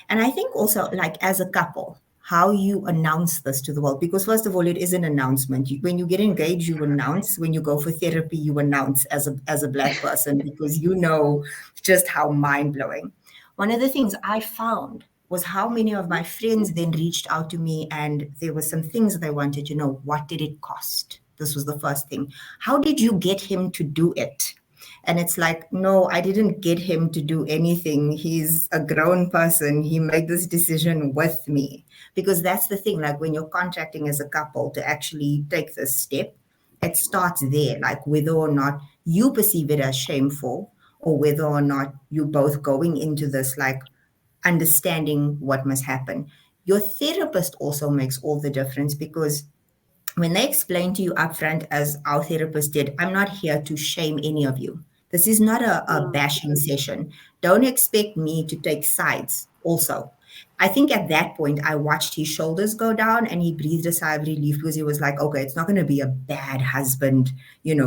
And I think also, like as a couple, how you announce this to the world, because first of all, it is an announcement. When you get engaged, you announce. When you go for therapy, you announce as a black person because you know just how mind blowing. One of the things I found was how many of my friends then reached out to me and there were some things they wanted to know. What did it cost? This was the first thing. How did you get him to do it? And it's like, no, I didn't get him to do anything. He's a grown person. He made this decision with me. Because that's the thing, like when you're contracting as a couple to actually take this step, it starts there, like whether or not you perceive it as shameful or whether or not you're both going into this, like understanding what must happen. Your therapist also makes all the difference because when they explain to you upfront, as our therapist did, I'm not here to shame any of you. This is not a Mm, bashing session. Don't expect me to take sides also. I think at that point, I watched his shoulders go down and he breathed a sigh of relief because he was like, okay, it's not going to be a bad husband,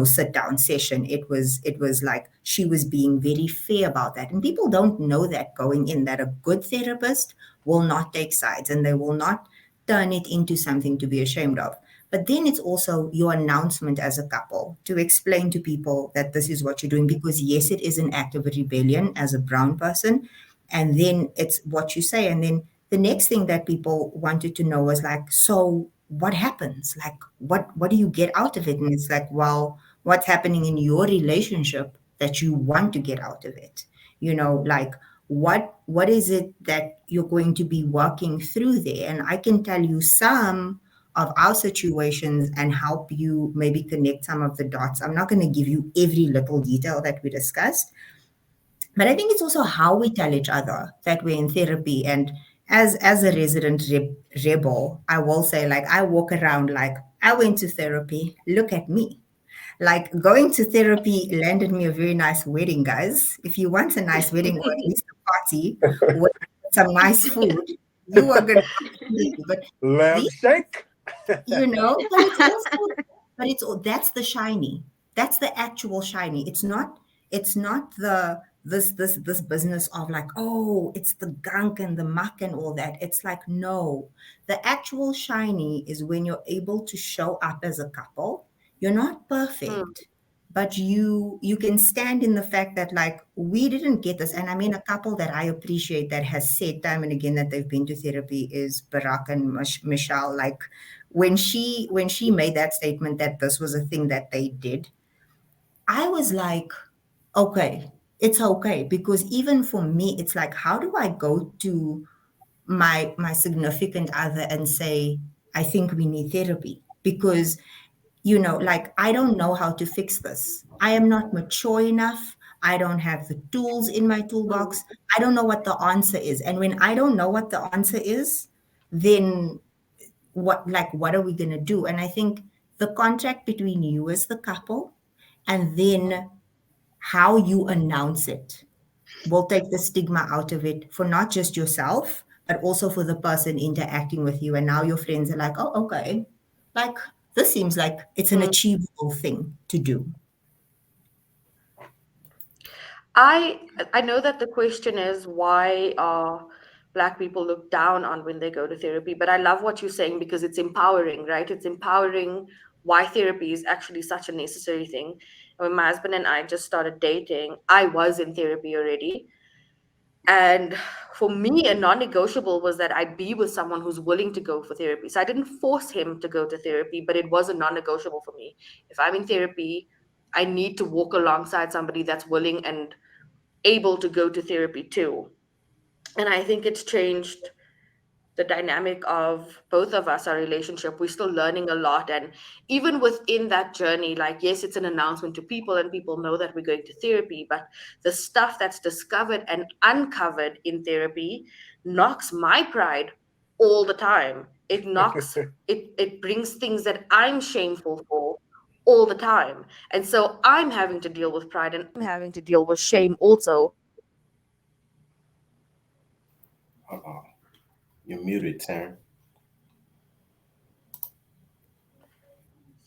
sit down session. It was like she was being very fair about that. And people don't know that going in, that a good therapist will not take sides and they will not turn it into something to be ashamed of. But then it's also your announcement as a couple to explain to people that this is what you're doing, because yes, it is an act of rebellion as a brown person. And then it's what you say. And then the next thing that people wanted to know was like, so what happens? Like, what do you get out of it? And it's like, well, what's happening in your relationship that you want to get out of it? Like what is it that you're going to be working through there? And I can tell you some of our situations and help you maybe connect some of the dots. I'm not going to give you every little detail that we discussed, but I think it's also how we tell each other that we're in therapy. And as a resident rebel, I will say, like, I walk around like I went to therapy. Look at me. Like going to therapy landed me a very nice wedding, guys. If you want a nice wedding or at least a party with some nice food, you are going to. But Lamb these shank. but it's also, that's the shiny, that's the actual shiny. It's not the this business of like, oh, it's the gunk and the muck and all that. It's like, no, the actual shiny is when you're able to show up as a couple. You're not mm, perfect, but you can stand in the fact that, like, we didn't get this. And I mean, a couple that I appreciate that has said time and again that they've been to therapy is Barack and Michelle. Like, when she made that statement that this was a thing that they did, I was like, okay, it's okay. Because even for me, it's like, how do I go to my significant other and say, I think we need therapy? Because like, I don't know how to fix this. I am not mature enough. I don't have the tools in my mm. toolbox. I don't know what the answer is. And when I don't know what the answer is, then what are we going to do? And I think the contract between you as the couple and then how you announce it will take the stigma out of it for not just yourself, but also for the person interacting with you. And now your friends are like, oh, okay, like, this seems like it's an Mm. achievable thing to do. I I know that the question is why are black people looked down on when they go to therapy, but I love what you're saying because it's empowering, right? It's empowering why therapy is actually such a necessary thing. And when my husband and I just started dating, I was in therapy already. And for me, a non-negotiable was that I be with someone who's willing to go for therapy. So I didn't force him to go to therapy, but it was a non-negotiable for me. If I'm in therapy, I need to walk alongside somebody that's willing and able to go to therapy too. And I think it's changed the dynamic of both of us, our relationship, we're still learning a lot. And even within that journey, like, yes, it's an announcement to people and people know that we're going to therapy, but the stuff that's discovered and uncovered in therapy knocks my pride all the time. It brings things that I'm shameful for all the time. And so I'm having to deal with pride and I'm having to deal with shame also. Uh-uh. You're muted, Taryn.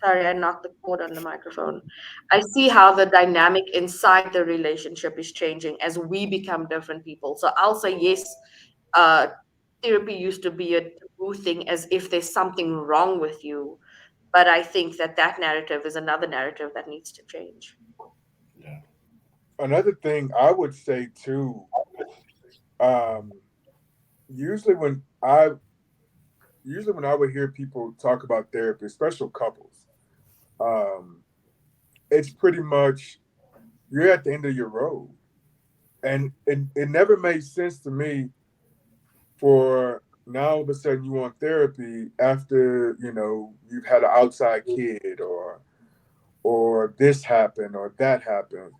Sorry, I knocked the cord on the microphone. I see how the dynamic inside the relationship is changing as we become different people. So I'll say yes, uh, therapy used to be a taboo thing as if there's something wrong with you. But I think that that narrative is another narrative that needs to change. Yeah. Another thing I would say too, um, usually when I usually when I would hear people talk about therapy, especially couples, um, it's pretty much you're at the end of your road. And it never made sense to me for now all of a sudden you want therapy after, you've had an outside kid or this happened or that happened.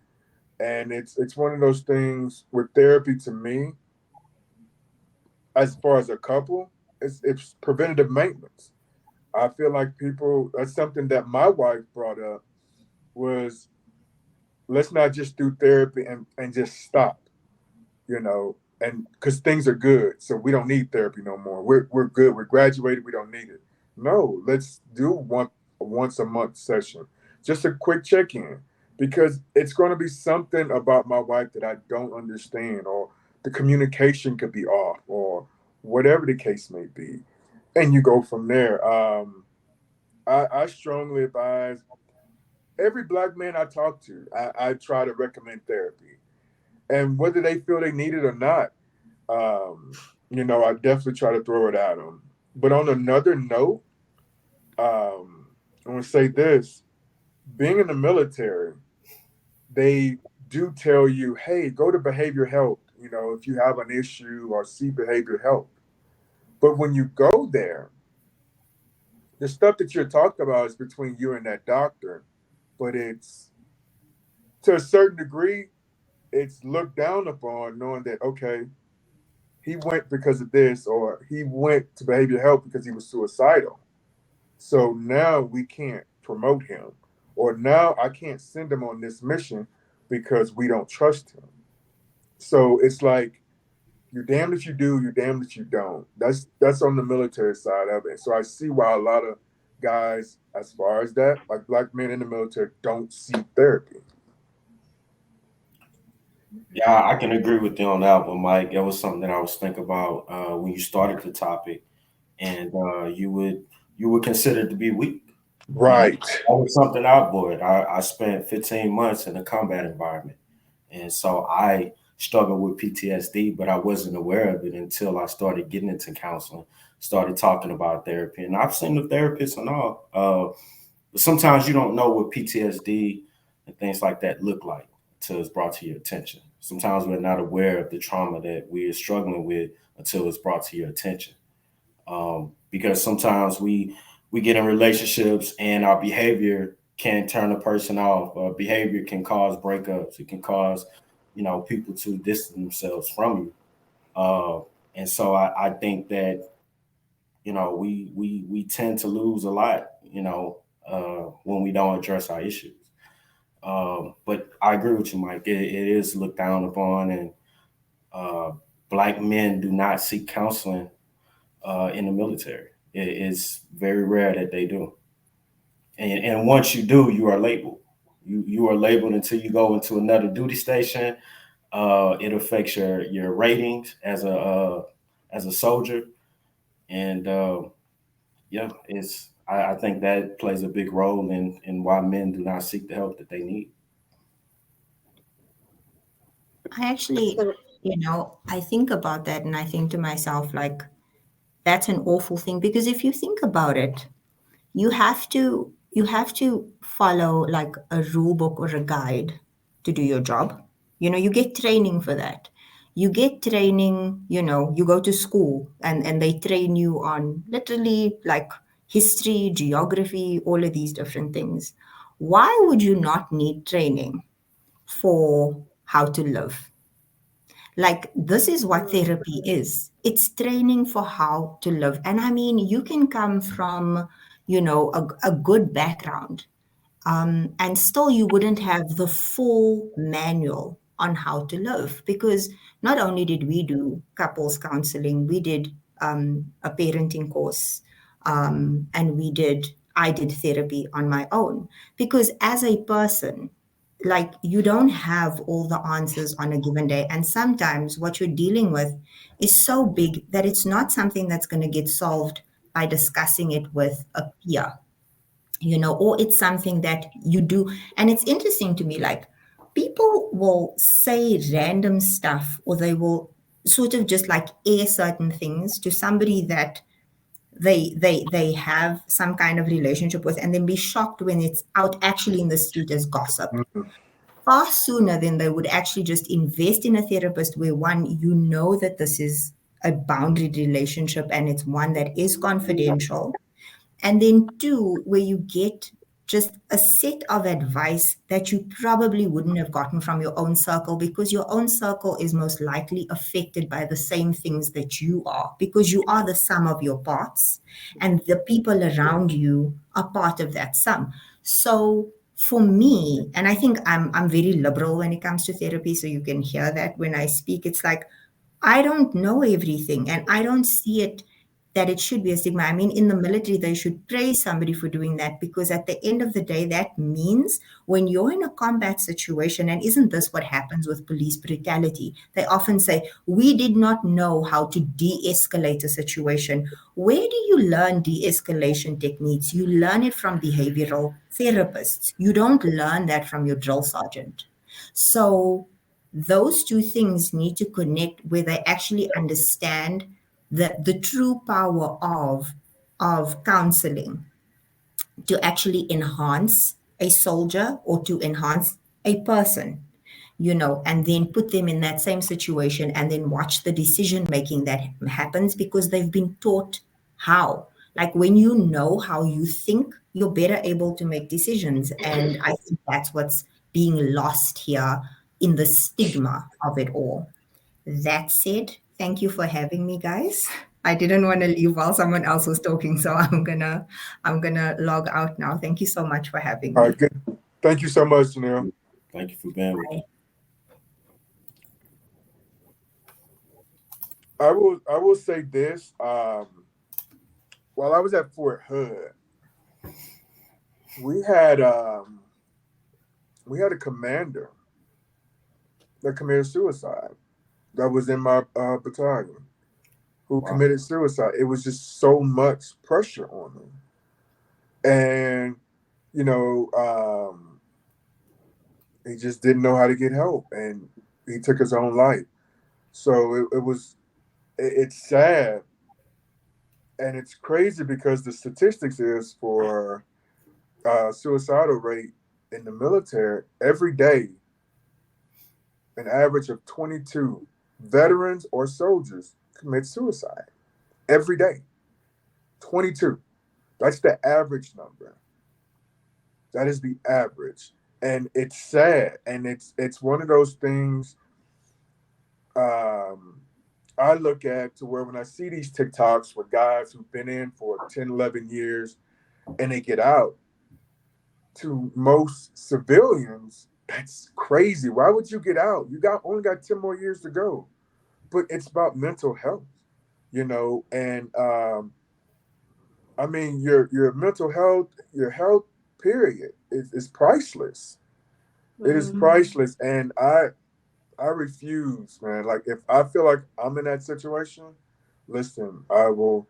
And it's one of those things with therapy to me, as far as a couple, it's preventative maintenance. I feel like people that's something that my wife brought up was let's not just do therapy and just stop, and because things are good, so we don't need therapy no more. We're good. We're graduated. We don't need it. No, let's do once a month session, just a quick check in, because it's going to be something about my wife that I don't understand, or the communication could be off, or whatever the case may be, and you go from there. I strongly advise every black man I talk to, I try to recommend therapy, and whether they feel they need it or not, I definitely try to throw it at them. But on another note, I want to say this: being in the military, they do tell you, "Hey, go to behavioral health. If you have an issue or see behavioral health." But when you go there, the stuff that you're talking about is between you and that doctor. But it's to a certain degree, it's looked down upon, knowing that okay, he went because of this, or he went to behavioral health because he was suicidal. So now we can't promote him, or now I can't send him on this mission because we don't trust him. So it's like you're damned if you do, you're damned if you don't. That's on the military side of it. So I see why a lot of guys, as far as that, like black men in the military, don't seek therapy. Yeah, I can agree with you on that one, Mike. That was something that I was thinking about when you started the topic, and you would consider to be weak. And Right. that was something I avoided. I spent 15 months in a combat environment. And so I struggled with PTSD, but I wasn't aware of it until I started getting into counseling, started talking about therapy. And I've seen the therapists and all. But sometimes you don't know what PTSD and things like that look like until it's brought to your attention. Sometimes we're not aware of the trauma that we are struggling with until it's brought to your attention. Because sometimes we get in relationships and our behavior can turn a person off. Behavior can cause breakups. It can cause people to distance themselves from you. Uh, and so I think that we tend to lose a lot when we don't address our issues. But I agree with you, Mike. It is looked down upon, and uh, black men do not seek counseling in the military. It's very rare that they do. And once you do, you are labeled. You are labeled until you go into another duty station. It affects your ratings as a soldier, and yeah, I think that plays a big role in why men do not seek the help that they need. I actually, So, I think about that and I think to myself, like, that's an awful thing because if you think about it, you have to follow like a rule book or a guide to do your job. You get training for that. You get training, you go to school and they train you on literally like history, geography, all of these different things. Why would you not need training for how to live? Like, this is what therapy is. It's training for how to live. And I mean, you can come from, a good background, and still you wouldn't have the full manual on how to live, because not only did we do couples counseling, we did a parenting course, and I did therapy on my own, because as a person, like, you don't have all the answers on a given day, and sometimes what you're dealing with is so big that it's not something that's going to get solved by discussing it with a peer, or it's something that you do. And it's interesting to me, like, people will say random stuff, or they will sort of just like air certain things to somebody that they have some kind of relationship with, and then be shocked when it's out actually in the street as gossip, Mhm. far sooner than they would actually just invest in a therapist where, one, that this is a boundary relationship and it's one that is confidential, and then two, where you get just a set of advice that you probably wouldn't have gotten from your own circle, because your own circle is most likely affected by the same things that you are, because you are the sum of your parts, and the people around you are part of that sum. So for me, and I think I'm very liberal when it comes to therapy, so you can hear that when I speak, it's like, I don't know everything, and I don't see it that it should be a stigma. I mean, in the military, they should praise somebody for doing that, because at the end of the day, that means when you're in a combat situation, and isn't this what happens with police brutality? They often say, we did not know how to de escalate a situation. Where do you learn de escalation techniques? You learn it from behavioral therapists. You don't learn that from your drill sergeant. So, those two things need to connect, where they actually understand the true power of counseling to actually enhance a soldier, or to enhance a person, and then put them in that same situation, and then watch the decision making that happens, because they've been taught how. Like, when you know how you think, you're better able to make decisions. And I think that's what's being lost here in the stigma of it all. That said, thank you for having me, guys. I didn't want to leave while someone else was talking, so I'm gonna log out now. Thank you so much for having All right, me. good. Thank you so much, Janelle. Thank you for being with us. Bye. I will say this. While I was at Fort Hood, we had um, we had a commander that committed suicide. That was in my battalion, who Wow. committed suicide. It was just so much pressure on him, and you know, he just didn't know how to get help, and he took his own life. So it's sad, and it's crazy because the statistics is for suicidal rate in the military every day, an average of 22 veterans or soldiers commit suicide every day. 22. That's the average number. That is the average. And it's sad. And it's one of those things um, I look at to where when I see these TikToks with guys who've been in for 10, 11 years and they get out, to most civilians, that's crazy. Why would you get out? You only got 10 more years to go. But it's about mental health, and I mean your mental health, your health period is priceless. It is Mm. priceless. And I refuse, man. Like, if I feel like I'm in that situation, listen, I will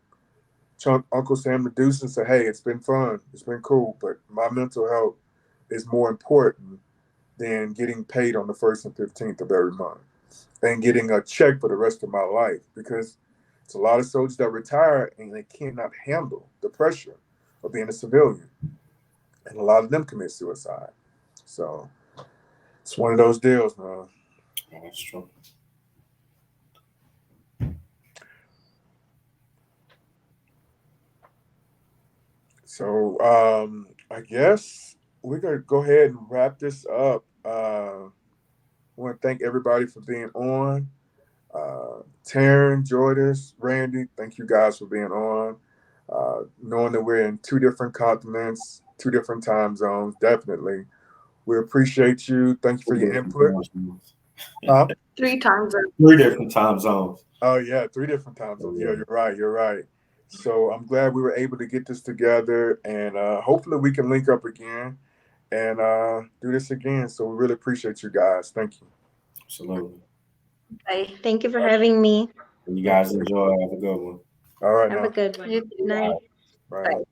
chunk Uncle Sam the Deuce and say, hey, it's been fun. It's been cool. But my mental health is more important than getting paid on the 1st and 15th of every month and getting a check for the rest of my life, because it's a lot of soldiers that retire and they cannot handle the pressure of being a civilian. And a lot of them commit suicide. So it's one of those deals, man. Yeah, that's true. So I guess we're gonna go ahead and wrap this up. I want to thank everybody for being on. Taryn, Jordan, Randy, thank you guys for being on. Knowing that we're in two different continents, two different time zones, definitely. We appreciate you. Thank you for Three your different input. time zones. Huh? 3 times. Three different time zones. Oh yeah, three different time Oh, zones. Yeah, yeah. you're right. You're right. So I'm glad we were able to get this together, and hopefully we can link up again and do this again. So we really appreciate you guys. Thank you. Absolutely. Bye. Thank you for having me. You guys enjoy. Have a good one. All right Have a now. good one. You Night. too. Right Bye. on.